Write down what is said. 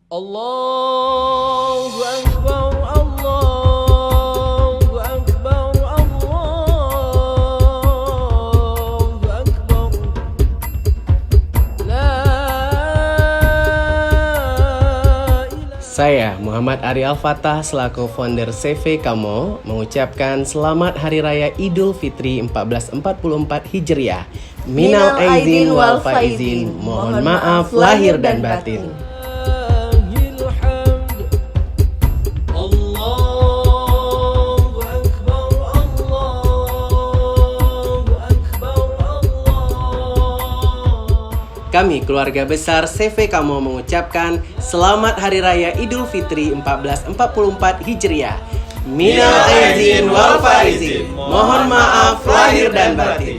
Allahu Akbar, Allahu Akbar, Allahu Akbar. La ilaha. Saya Muhammad Ari Al-Fatah selaku founder CV Kamo mengucapkan selamat Hari Raya Idul Fitri 1444 Hijriah. Minal aidin wal faizin. Mohon maaf lahir dan batin. Kami keluarga besar CV Kamo mengucapkan selamat Hari Raya Idul Fitri 1444 Hijriah. Minal aidin wal faizin. Mohon maaf lahir dan batin.